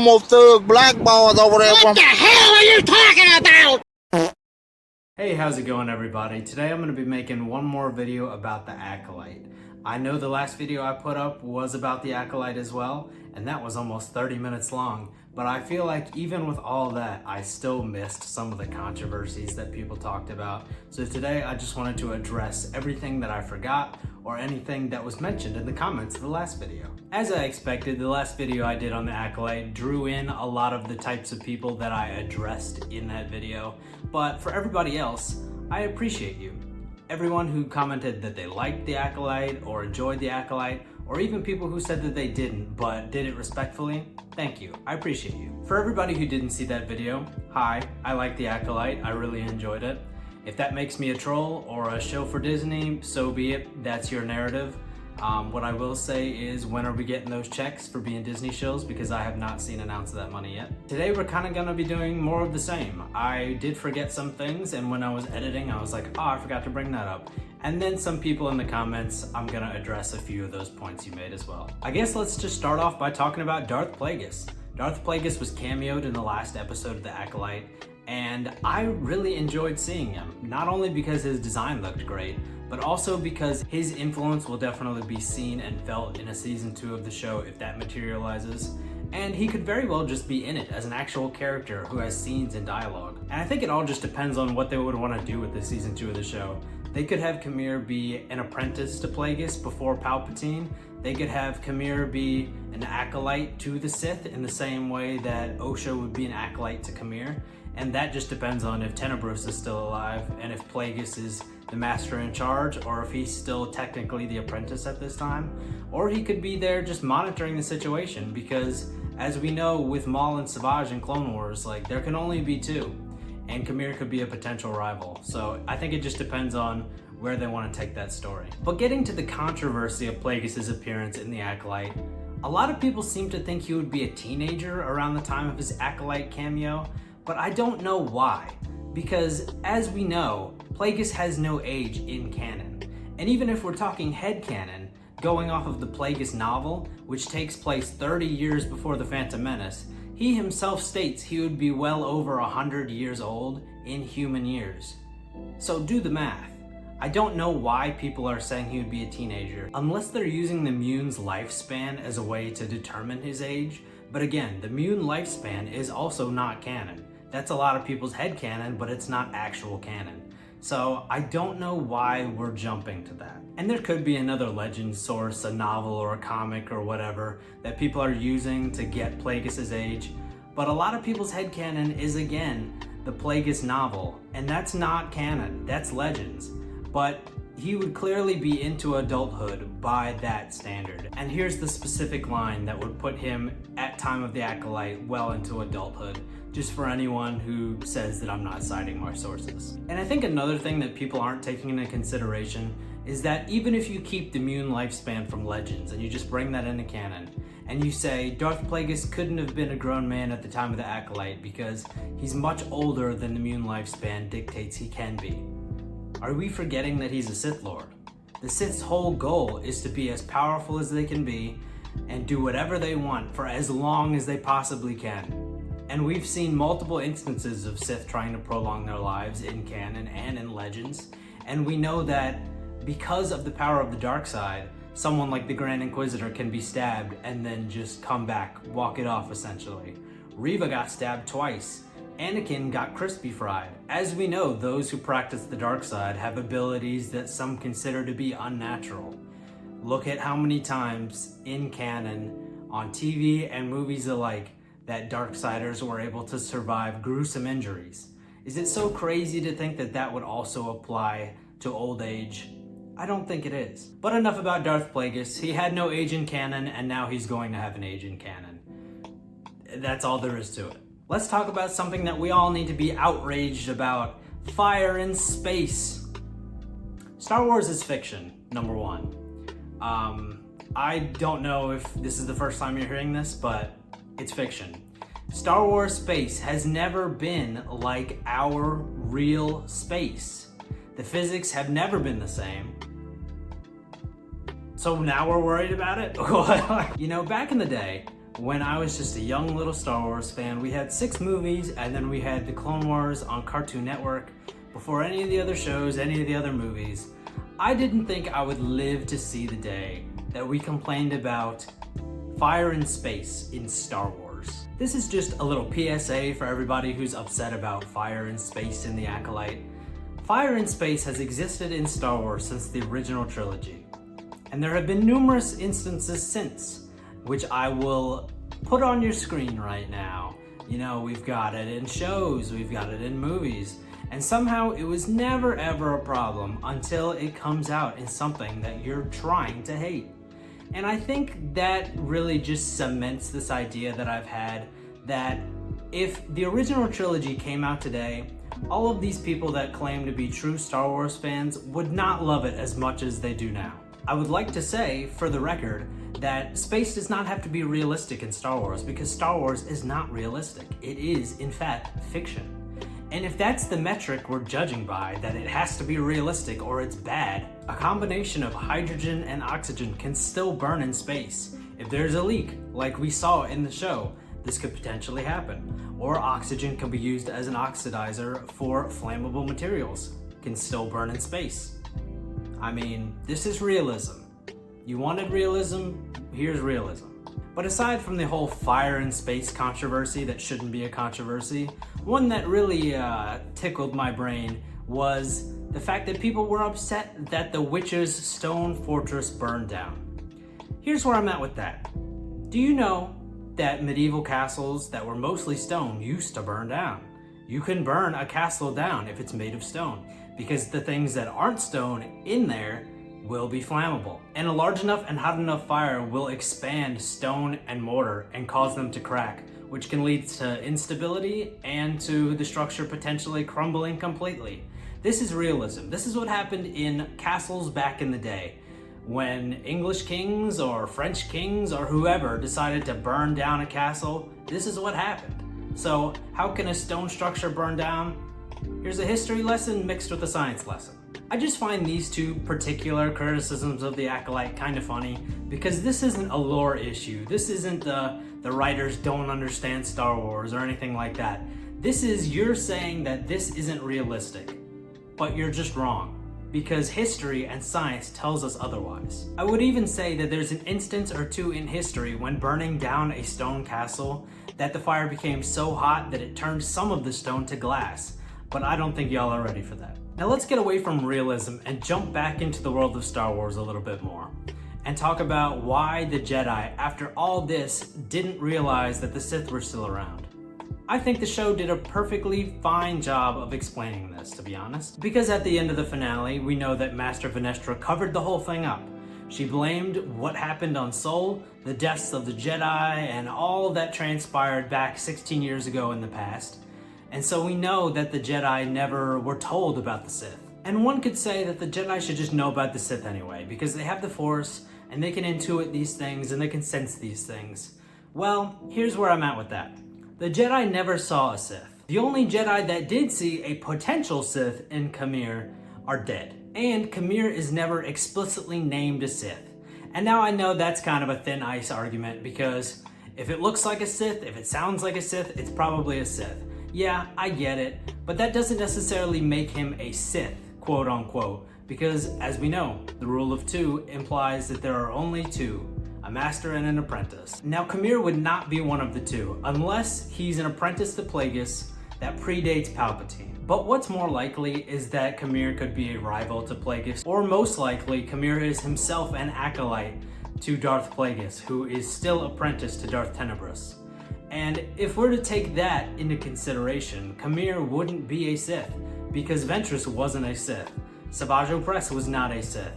More thug blackballs over there. What the hell are you talking about? Hey, how's it going, everybody? Today I'm going to be making one more video about the Acolyte. I know the last video I put up was about the Acolyte as well, and that was almost 30 minutes long, but I feel like even with all that, I still missed some of the controversies that people talked about. So today I just wanted to address everything that I forgot or anything that was mentioned in the comments of the last video. As I expected, the last video I did on the Acolyte drew in a lot of the types of people that I addressed in that video, but for everybody else, I appreciate you. Everyone who commented that they liked the Acolyte or enjoyed the Acolyte, or even people who said that they didn't but did it respectfully, thank you. I appreciate you. For everybody who didn't see that video, hi, I like the Acolyte. I really enjoyed it. If that makes me a troll or a show for Disney, so be it. That's your narrative. What I will say is, when are we getting those checks for being Disney shows? Because I have not seen an ounce of that money yet. Today we're kind of going to be doing more of the same. I did forget some things, and when I was editing I was like, oh, I forgot to bring that up. And then some people in the comments, I'm going to address a few of those points you made as well. I guess let's just start off by talking about Darth Plagueis. Darth Plagueis was cameoed in the last episode of the Acolyte, and I really enjoyed seeing him. Not only because his design looked great, but also because his influence will definitely be seen and felt in a season 2 of the show if that materializes. And he could very well just be in it as an actual character who has scenes and dialogue. And I think it all just depends on what they would want to do with the season 2 of the show. They could have Kamir be an apprentice to Plagueis before Palpatine. They could have Kamir be an acolyte to the Sith in the same way that Osha would be an acolyte to Kamir. And that just depends on if Tenebris is still alive and if Plagueis is the master in charge, or if he's still technically the apprentice at this time. Or he could be there just monitoring the situation, because as we know with Maul and Savage in Clone Wars, like, there can only be 2, and Kamir could be a potential rival. So I think it just depends on where they want to take that story. But getting to the controversy of Plagueis' appearance in the Acolyte, a lot of people seem to think he would be a teenager around the time of his Acolyte cameo, but I don't know why. Because as we know, Plagueis has no age in canon. And even if we're talking headcanon, going off of the Plagueis novel, which takes place 30 years before The Phantom Menace, he himself states he would be well over 100 years old in human years. So do the math. I don't know why people are saying he would be a teenager, unless they're using the Mune's lifespan as a way to determine his age. But again, the Mune lifespan is also not canon. That's a lot of people's headcanon, but it's not actual canon. So I don't know why we're jumping to that. And there could be another legend source, a novel or a comic or whatever, that people are using to get Plagueis' age. But a lot of people's headcanon is, again, the Plagueis novel. And that's not canon, that's legends. But he would clearly be into adulthood by that standard. And here's the specific line that would put him at time of the Acolyte well into adulthood, just for anyone who says that I'm not citing my sources. And I think another thing that people aren't taking into consideration is that even if you keep the Mune lifespan from Legends and you just bring that into canon, and you say Darth Plagueis couldn't have been a grown man at the time of the Acolyte because he's much older than the Mune lifespan dictates he can be, are we forgetting that he's a Sith Lord? The Sith's whole goal is to be as powerful as they can be and do whatever they want for as long as they possibly can. And we've seen multiple instances of Sith trying to prolong their lives in canon and in Legends. And we know that because of the power of the dark side, someone like the Grand Inquisitor can be stabbed and then just come back, walk it off essentially. Reva got stabbed twice. Anakin got crispy fried. As we know, those who practice the dark side have abilities that some consider to be unnatural. Look at how many times in canon, on TV and movies alike, that Darksiders were able to survive gruesome injuries. Is it so crazy to think that that would also apply to old age? I don't think it is. But enough about Darth Plagueis. He had no age in canon, and now he's going to have an age in canon. That's all there is to it. Let's talk about something that we all need to be outraged about. Fire in space. Star Wars is fiction, number one. I don't know if this is the first time you're hearing this, but it's fiction. Star Wars space has never been like our real space. The physics have never been the same. So now we're worried about it? You know, back in the day, when I was just a young little Star Wars fan. We had 6 movies, and then we had the Clone Wars on Cartoon Network before any of the other shows, any of the other movies. I didn't think I would live to see the day that we complained about fire in space in Star Wars. This is just a little PSA for everybody who's upset about fire in space in the Acolyte. Fire in space has existed in Star Wars since the original trilogy, and there have been numerous instances since, which I will put on your screen right now. You know, we've got it in shows, we've got it in movies, and somehow it was never ever a problem until it comes out in something that you're trying to hate. And I think that really just cements this idea that I've had that if the original trilogy came out today, all of these people that claim to be true Star Wars fans would not love it as much as they do now. I would like to say, for the record, that space does not have to be realistic in Star Wars, because Star Wars is not realistic. It is, in fact, fiction. And if that's the metric we're judging by, that it has to be realistic or it's bad, a combination of hydrogen and oxygen can still burn in space. If there's a leak, like we saw in the show, this could potentially happen. Or oxygen can be used as an oxidizer for flammable materials, can still burn in space. I mean, this is realism. You wanted realism, here's realism. But aside from the whole fire in space controversy that shouldn't be a controversy, one that really tickled my brain was the fact that people were upset that the witch's stone fortress burned down. Here's where I'm at with that. Do you know that medieval castles that were mostly stone used to burn down? You can burn a castle down if it's made of stone, because the things that aren't stone in there will be flammable. And a large enough and hot enough fire will expand stone and mortar and cause them to crack, which can lead to instability and to the structure potentially crumbling completely. This is realism. This is what happened in castles back in the day. When English kings or French kings or whoever decided to burn down a castle, this is what happened. So how can a stone structure burn down? Here's a history lesson mixed with a science lesson. I just find these two particular criticisms of the Acolyte kind of funny, because this isn't a lore issue. This isn't the writers don't understand Star Wars or anything like that. This is you're saying that this isn't realistic, but you're just wrong, because history and science tells us otherwise. I would even say that there's an instance or two in history when burning down a stone castle that the fire became so hot that it turned some of the stone to glass, but I don't think y'all are ready for that. Now let's get away from realism and jump back into the world of Star Wars a little bit more, and talk about why the Jedi, after all this, didn't realize that the Sith were still around. I think the show did a perfectly fine job of explaining this, to be honest, because at the end of the finale, we know that Master Vanestra covered the whole thing up. She blamed what happened on Sol, the deaths of the Jedi, and all that transpired back 16 years ago in the past. And so we know that the Jedi never were told about the Sith. And one could say that the Jedi should just know about the Sith anyway, because they have the Force, and they can intuit these things, and they can sense these things. Well, here's where I'm at with that. The Jedi never saw a Sith. The only Jedi that did see a potential Sith in Khmer are dead. And Khmer is never explicitly named a Sith. And now I know that's kind of a thin ice argument, because if it looks like a Sith, if it sounds like a Sith, it's probably a Sith. Yeah, I get it, but that doesn't necessarily make him a Sith, quote unquote, because as we know, the rule of two implies that there are only two, a master and an apprentice. Now, Khmer would not be one of the two, unless he's an apprentice to Plagueis that predates Palpatine. But what's more likely is that Khmer could be a rival to Plagueis, or most likely, Khmer is himself an acolyte to Darth Plagueis, who is still apprenticed to Darth Tenebrous. And if we're to take that into consideration, Khmer wouldn't be a Sith, because Ventress wasn't a Sith. Savage Opress was not a Sith.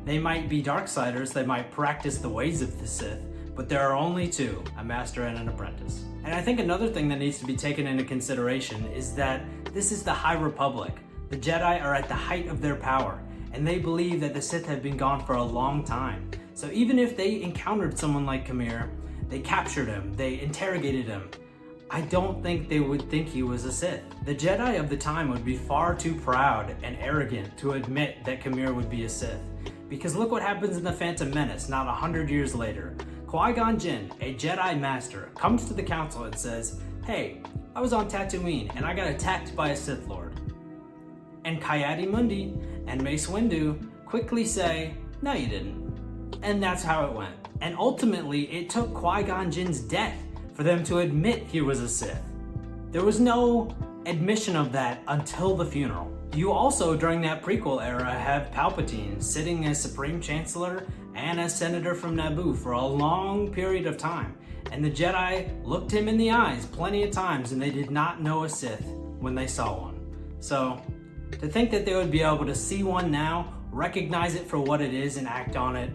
They might be Darksiders, they might practice the ways of the Sith, but there are only two, a master and an apprentice. And I think another thing that needs to be taken into consideration is that this is the High Republic. The Jedi are at the height of their power, and they believe that the Sith have been gone for a long time. So even if they encountered someone like Khmer, they captured him, they interrogated him, I don't think they would think he was a Sith. The Jedi of the time would be far too proud and arrogant to admit that Khmer would be a Sith. Because look what happens in The Phantom Menace not 100 years later. Qui-Gon Jinn, a Jedi Master, comes to the council and says, "Hey, I was on Tatooine and I got attacked by a Sith Lord." And Ki-Adi-Mundi and Mace Windu quickly say, "No, you didn't." And that's how it went. And ultimately, it took Qui-Gon Jinn's death for them to admit he was a Sith. There was no admission of that until the funeral. You also, during that prequel era, have Palpatine sitting as Supreme Chancellor and as Senator from Naboo for a long period of time. And the Jedi looked him in the eyes plenty of times and they did not know a Sith when they saw one. So, to think that they would be able to see one now, recognize it for what it is and act on it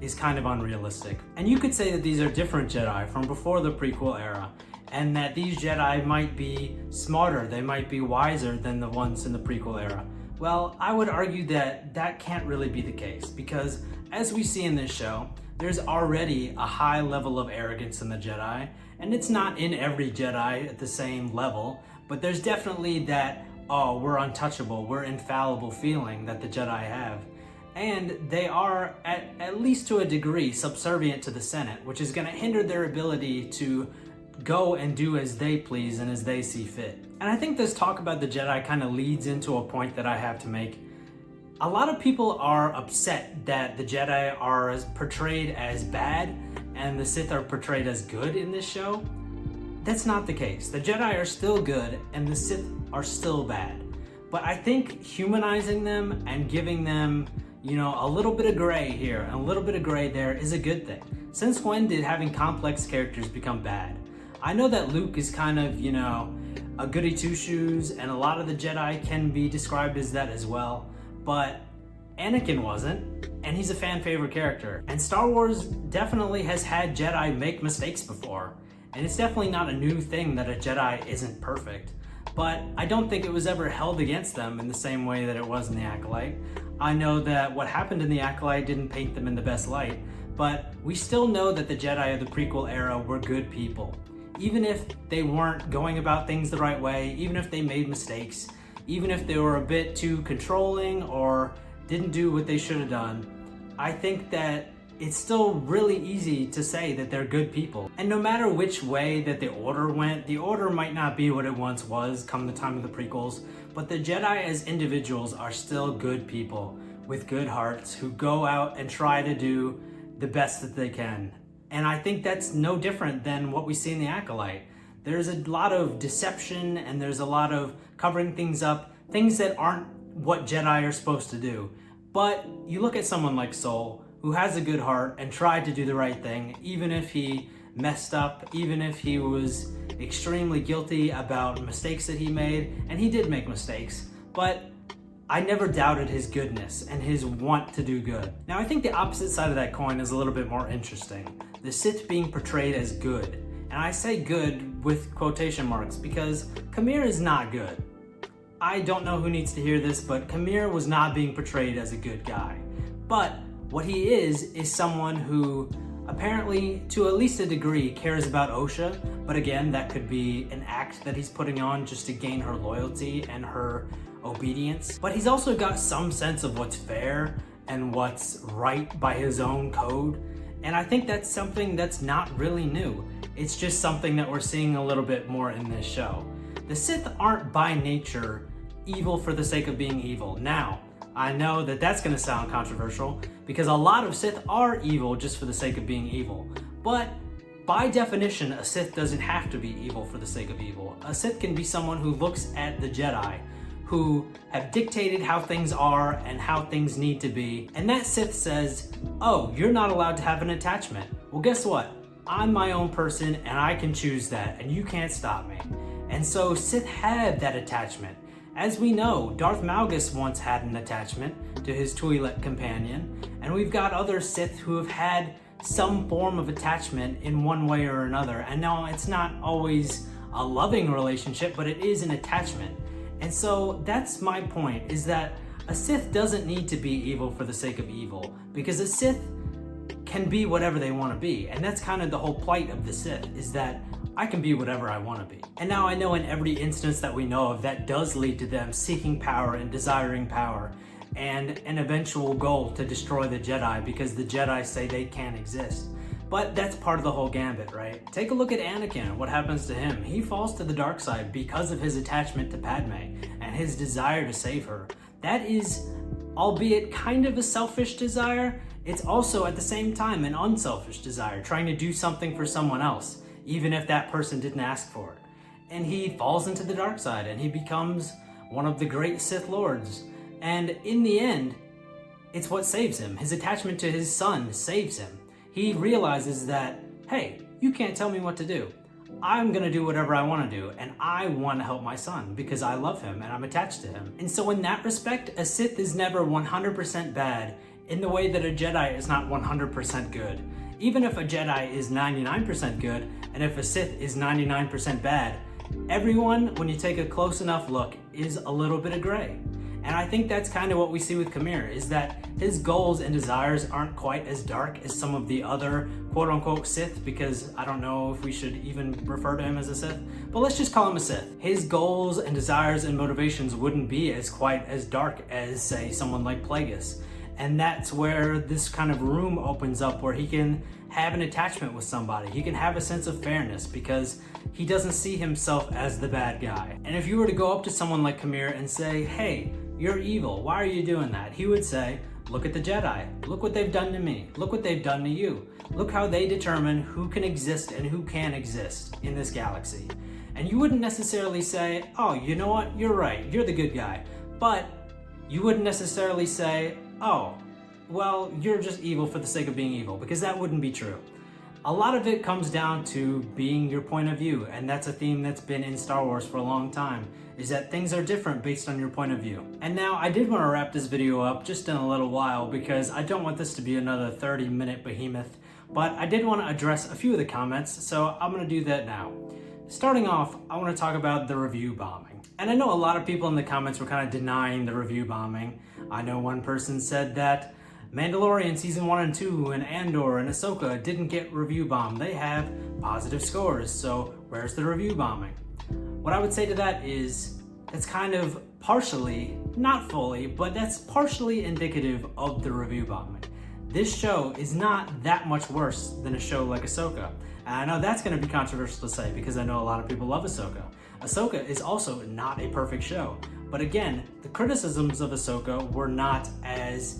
is kind of unrealistic. And you could say that these are different Jedi from before the prequel era, and that these Jedi might be smarter, they might be wiser than the ones in the prequel era. Well, I would argue that that can't really be the case, because as we see in this show, there's already a high level of arrogance in the Jedi, and it's not in every Jedi at the same level, but there's definitely that, oh, we're untouchable, we're infallible feeling that the Jedi have. And they are, at least to a degree, subservient to the Senate, which is going to hinder their ability to go and do as they please and as they see fit. And I think this talk about the Jedi kind of leads into a point that I have to make. A lot of people are upset that the Jedi are portrayed as bad and the Sith are portrayed as good in this show. That's not the case. The Jedi are still good and the Sith are still bad. But I think humanizing them and giving them, a little bit of gray here and a little bit of gray there is a good thing. Since when did having complex characters become bad? I know that Luke is kind of, a goody two-shoes, and a lot of the Jedi can be described as that as well, but Anakin wasn't, and he's a fan favorite character. And Star Wars definitely has had Jedi make mistakes before, and it's definitely not a new thing that a Jedi isn't perfect. But I don't think it was ever held against them in the same way that it was in the Acolyte. I know that what happened in the Acolyte didn't paint them in the best light, but we still know that the Jedi of the prequel era were good people. Even if they weren't going about things the right way, even if they made mistakes, even if they were a bit too controlling or didn't do what they should have done, I think that it's still really easy to say that they're good people. And no matter which way that the Order went, the Order might not be what it once was come the time of the prequels, but the Jedi as individuals are still good people with good hearts who go out and try to do the best that they can. And I think that's no different than what we see in the Acolyte. There's a lot of deception and there's a lot of covering things up, things that aren't what Jedi are supposed to do. But you look at someone like Sol, who has a good heart and tried to do the right thing, even if he messed up, even if he was extremely guilty about mistakes that he made, and he did make mistakes, but I never doubted his goodness and his want to do good. Now I think the opposite side of that coin is a little bit more interesting. The Sith being portrayed as good. And I say good with quotation marks because Khmer is not good. I don't know who needs to hear this, but Khmer was not being portrayed as a good guy. But what he is someone who apparently, to at least a degree, cares about Osha. But again, that could be an act that he's putting on just to gain her loyalty and her obedience. But he's also got some sense of what's fair and what's right by his own code. And I think that's something that's not really new. It's just something that we're seeing a little bit more in this show. The Sith aren't by nature evil for the sake of being evil. Now, I know that that's going to sound controversial because a lot of Sith are evil just for the sake of being evil. But by definition, a Sith doesn't have to be evil for the sake of evil. A Sith can be someone who looks at the Jedi, who have dictated how things are and how things need to be. And that Sith says, oh, you're not allowed to have an attachment. Well, guess what? I'm my own person and I can choose that and you can't stop me. And so Sith have that attachment. As we know, Darth Malgus once had an attachment to his Twi'lek companion, and we've got other Sith who have had some form of attachment in one way or another. And no, it's not always a loving relationship, but it is an attachment. And so that's my point, is that a Sith doesn't need to be evil for the sake of evil, because a Sith can be whatever they want to be. And that's kind of the whole plight of the Sith, is that I can be whatever I want to be. And now I know in every instance that we know of, that does lead to them seeking power and desiring power and an eventual goal to destroy the Jedi because the Jedi say they can't exist. But that's part of the whole gambit, right? Take a look at Anakin and what happens to him. He falls to the dark side because of his attachment to Padme and his desire to save her. That is, albeit kind of a selfish desire, it's also at the same time an unselfish desire, trying to do something for someone else, even if that person didn't ask for it. And he falls into the dark side and he becomes one of the great Sith Lords. And in the end, it's what saves him. His attachment to his son saves him. He realizes that, hey, you can't tell me what to do. I'm gonna do whatever I wanna do, and I wanna help my son because I love him and I'm attached to him. And so in that respect, a Sith is never 100% bad in the way that a Jedi is not 100% good. Even if a Jedi is 99% good, and if a Sith is 99% bad, everyone, when you take a close enough look, is a little bit of gray. And I think that's kind of what we see with Khmer, is that his goals and desires aren't quite as dark as some of the other quote-unquote Sith, because I don't know if we should even refer to him as a Sith, but let's just call him a Sith. His goals and desires and motivations wouldn't be as quite as dark as, say, someone like Plagueis. And that's where this kind of room opens up where he can have an attachment with somebody. He can have a sense of fairness because he doesn't see himself as the bad guy. And if you were to go up to someone like Khmer and say, hey, you're evil, why are you doing that? He would say, look at the Jedi. Look what they've done to me. Look what they've done to you. Look how they determine who can exist and who can't exist in this galaxy. And you wouldn't necessarily say, oh, you know what? You're right. You're the good guy. But you wouldn't necessarily say, oh, well, you're just evil for the sake of being evil, because that wouldn't be true. A lot of it comes down to being your point of view, and that's a theme that's been in Star Wars for a long time, is that things are different based on your point of view. And now I did want to wrap this video up just in a little while because I don't want this to be another 30-minute behemoth, but I did want to address a few of the comments, so I'm going to do that now. Starting off, I want to talk about the review bombing. And I know a lot of people in the comments were kind of denying the review bombing. I know one person said that Mandalorian Season 1 and 2 and Andor and Ahsoka didn't get review bombed. They have positive scores, so where's the review bombing? What I would say to that is that's kind of partially, not fully, but that's partially indicative of the review bombing. This show is not that much worse than a show like Ahsoka. And I know that's going to be controversial to say because I know a lot of people love Ahsoka. Ahsoka is also not a perfect show. But again, the criticisms of Ahsoka were not as,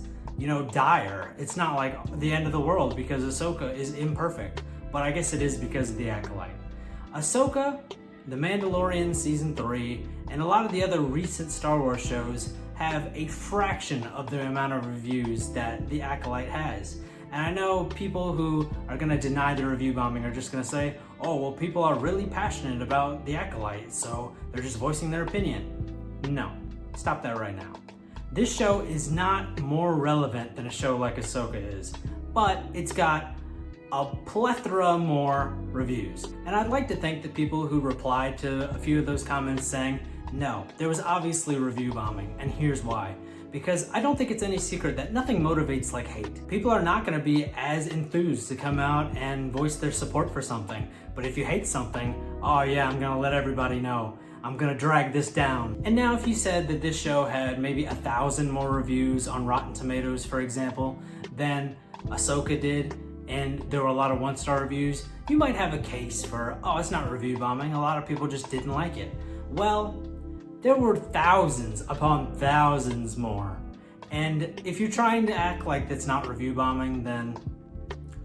dire. It's not like the end of the world because Ahsoka is imperfect. But I guess it is because of the Acolyte. Ahsoka, The Mandalorian Season 3, and a lot of the other recent Star Wars shows have a fraction of the amount of reviews that the Acolyte has. And I know people who are going to deny the review bombing are just going to say, oh, well, people are really passionate about the Acolyte, so they're just voicing their opinion. No, stop that right now. This show is not more relevant than a show like Ahsoka is, but it's got a plethora more reviews. And I'd like to think that people who replied to a few of those comments saying, no, there was obviously review bombing, and here's why. Because I don't think it's any secret that nothing motivates like hate. People are not going to be as enthused to come out and voice their support for something. But if you hate something, oh yeah, I'm going to let everybody know. I'm going to drag this down. And now if you said that this show had maybe 1,000 more reviews on Rotten Tomatoes, for example, than Ahsoka did, and there were a lot of one-star reviews, you might have a case for, oh, it's not review bombing, a lot of people just didn't like it. Well, there were thousands upon thousands more. And if you're trying to act like that's not review bombing, then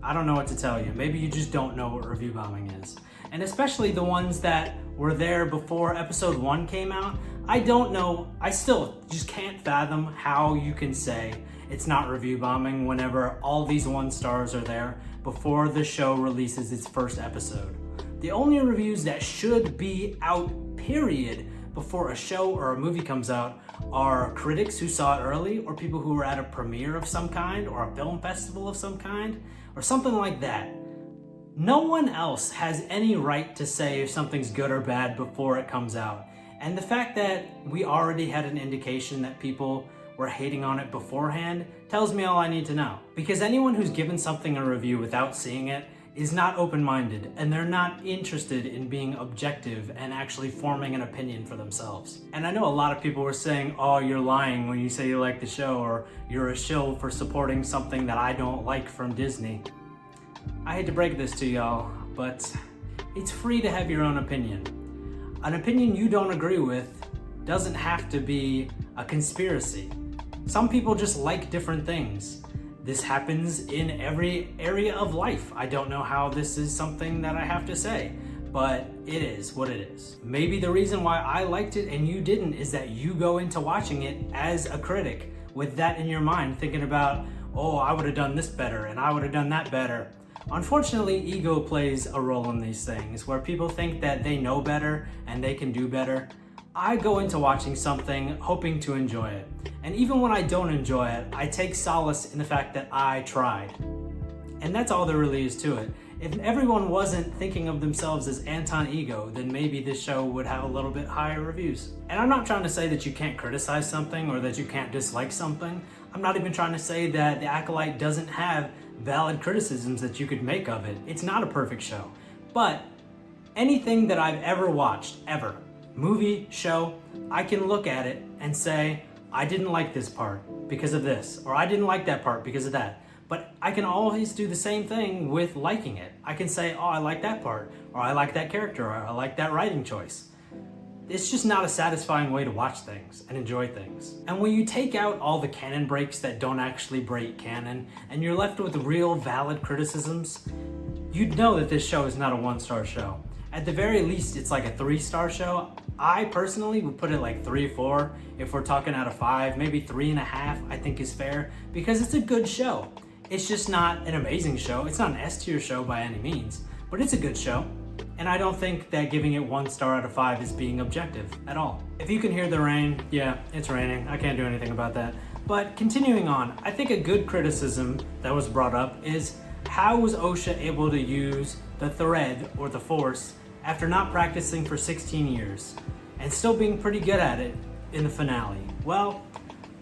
I don't know what to tell you. Maybe you just don't know what review bombing is. And especially the ones that were there before episode 1 came out, I don't know, I still just can't fathom how you can say it's not review bombing whenever all these 1 stars are there before the show releases its first episode. The only reviews that should be out, period, before a show or a movie comes out are critics who saw it early, or people who were at a premiere of some kind, or a film festival of some kind, or something like that. No one else has any right to say if something's good or bad before it comes out. And the fact that we already had an indication that people were hating on it beforehand tells me all I need to know. Because anyone who's given something a review without seeing it is not open-minded, and they're not interested in being objective and actually forming an opinion for themselves. And I know a lot of people were saying, oh, you're lying when you say you like the show, or you're a shill for supporting something that I don't like from Disney. I hate to break this to y'all, but it's free to have your own opinion. An opinion you don't agree with doesn't have to be a conspiracy. Some people just like different things. This happens in every area of life. I don't know how this is something that I have to say, but it is what it is. Maybe the reason why I liked it and you didn't is that you go into watching it as a critic with that in your mind, thinking about, oh, I would have done this better and I would have done that better. Unfortunately, ego plays a role in these things where people think that they know better and they can do better. I go into watching something hoping to enjoy it. And even when I don't enjoy it, I take solace in the fact that I tried. And that's all there really is to it. If everyone wasn't thinking of themselves as anti-ego, then maybe this show would have a little bit higher reviews. And I'm not trying to say that you can't criticize something or that you can't dislike something. I'm not even trying to say that The Acolyte doesn't have valid criticisms that you could make of it. It's not a perfect show. But anything that I've ever watched, ever, movie, show, I can look at it and say, I didn't like this part because of this, or I didn't like that part because of that. But I can always do the same thing with liking it. I can say, oh, I like that part, or I like that character, or I like that writing choice. It's just not a satisfying way to watch things and enjoy things. And when you take out all the canon breaks that don't actually break canon, and you're left with real valid criticisms, you'd know that this show is not a 1-star show. At the very least, it's like a 3-star show. I personally would put it like 3 or 4 if we're talking out of 5, maybe 3.5 I think is fair, because it's a good show. It's just not an amazing show. It's not an S-tier show by any means, but it's a good show. And I don't think that giving it 1 star out of 5 is being objective at all. If you can hear the rain, yeah, it's raining. I can't do anything about that. But continuing on, I think a good criticism that was brought up is, how was Osha able to use the thread or the force after not practicing for 16 years and still being pretty good at it in the finale? Well,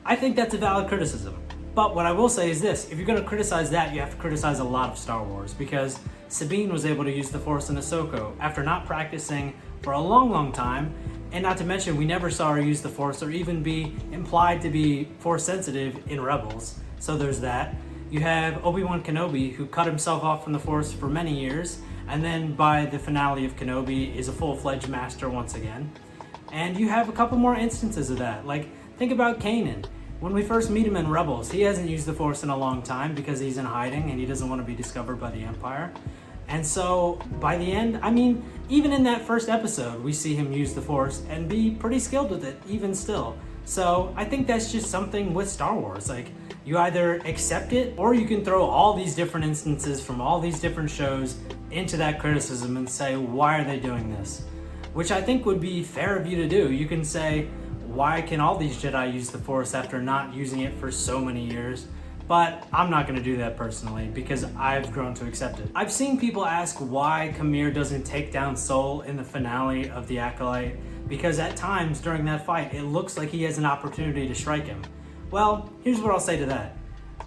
I think that's a valid criticism. But what I will say is this, if you're going to criticize that, you have to criticize a lot of Star Wars, because Sabine was able to use the Force in Ahsoka after not practicing for a long, long time, and not to mention we never saw her use the Force or even be implied to be Force sensitive in Rebels, so there's that. You have Obi-Wan Kenobi, who cut himself off from the Force for many years, and then by the finale of Kenobi is a full-fledged master once again. And you have a couple more instances of that, like think about Kanan. When we first meet him in Rebels, he hasn't used the Force in a long time because he's in hiding and he doesn't want to be discovered by the Empire. And so by the end, I mean, even in that first episode, we see him use the Force and be pretty skilled with it, even still. So I think that's just something with Star Wars. Like, you either accept it or you can throw all these different instances from all these different shows into that criticism and say, why are they doing this? Which I think would be fair of you to do. You can say, why can all these Jedi use the Force after not using it for so many years? But I'm not going to do that personally because I've grown to accept it. I've seen people ask why Kamir doesn't take down Sol in the finale of The Acolyte, because at times during that fight it looks like he has an opportunity to strike him. Well, here's what I'll say to that.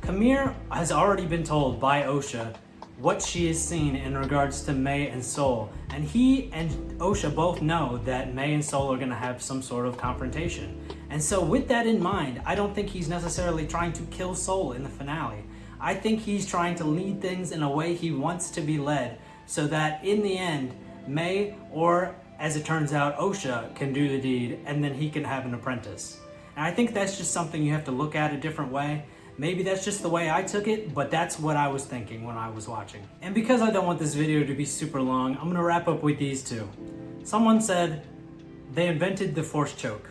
Kamir has already been told by Osha what she has seen in regards to May and Sol, and he and Osha both know that May and Sol are going to have some sort of confrontation. And so with that in mind, I don't think he's necessarily trying to kill Sol in the finale. I think he's trying to lead things in a way he wants to be led, so that in the end, May, or as it turns out, Osha can do the deed, and then he can have an apprentice. And I think that's just something you have to look at a different way. Maybe that's just the way I took it, but that's what I was thinking when I was watching. And because I don't want this video to be super long, I'm gonna wrap up with these two. Someone said they invented the Force choke.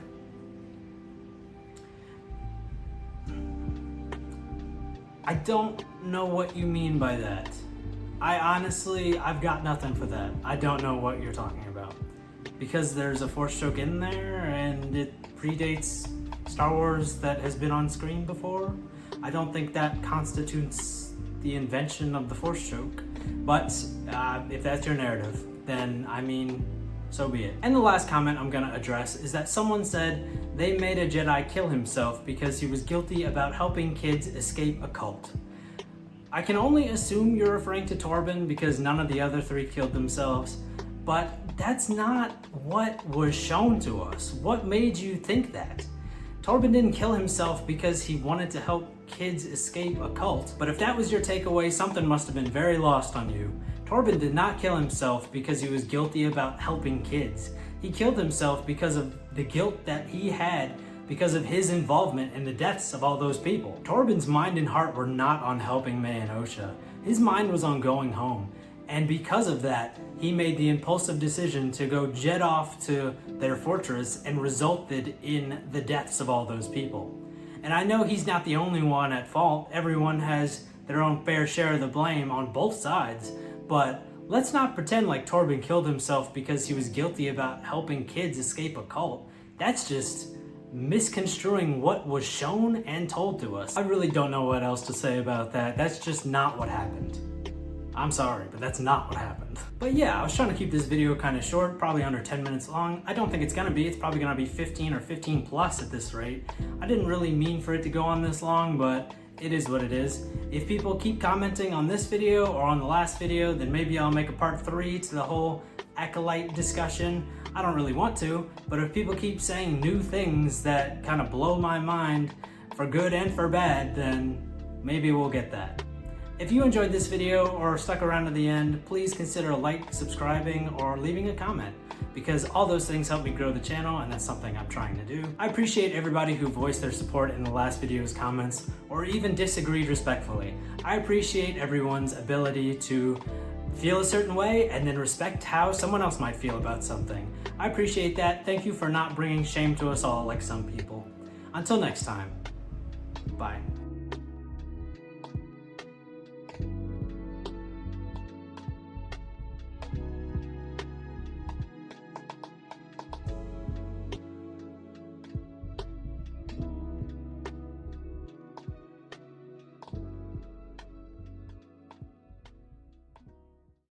I don't know what you mean by that. I've got nothing for that. I don't know what you're talking about. Because there's a Force choke in there and it predates Star Wars that has been on screen before, I don't think that constitutes the invention of the Force choke. But if that's your narrative, then I mean, so be it. And the last comment I'm gonna address is that someone said they made a Jedi kill himself because he was guilty about helping kids escape a cult. I can only assume you're referring to Torben because none of the other 3 killed themselves, but that's not what was shown to us. What made you think that? Torben didn't kill himself because he wanted to help kids escape a cult. But if that was your takeaway, something must have been very lost on you. Torben did not kill himself because he was guilty about helping kids. He killed himself because of the guilt that he had because of his involvement in the deaths of all those people. Torben's mind and heart were not on helping May and Osha. His mind was on going home. And because of that, he made the impulsive decision to go jet off to their fortress and resulted in the deaths of all those people. And I know he's not the only one at fault. Everyone has their own fair share of the blame on both sides. But let's not pretend like Torben killed himself because he was guilty about helping kids escape a cult. That's just misconstruing what was shown and told to us. I really don't know what else to say about that. That's just not what happened. I'm sorry, but that's not what happened. But yeah, I was trying to keep this video kind of short, probably under 10 minutes long. I don't think it's gonna be. It's probably gonna be 15 or 15 plus at this rate. I didn't really mean for it to go on this long, but it is what it is. If people keep commenting on this video or on the last video, then maybe I'll make a part 3 to the whole Acolyte discussion. I don't really want to, but if people keep saying new things that kind of blow my mind for good and for bad, then maybe we'll get that. If you enjoyed this video or stuck around to the end, please consider subscribing, or leaving a comment, because all those things help me grow the channel, and that's something I'm trying to do. I appreciate everybody who voiced their support in the last video's comments, or even disagreed respectfully. I appreciate everyone's ability to feel a certain way and then respect how someone else might feel about something. I appreciate that. Thank you for not bringing shame to us all like some people. Until next time, bye.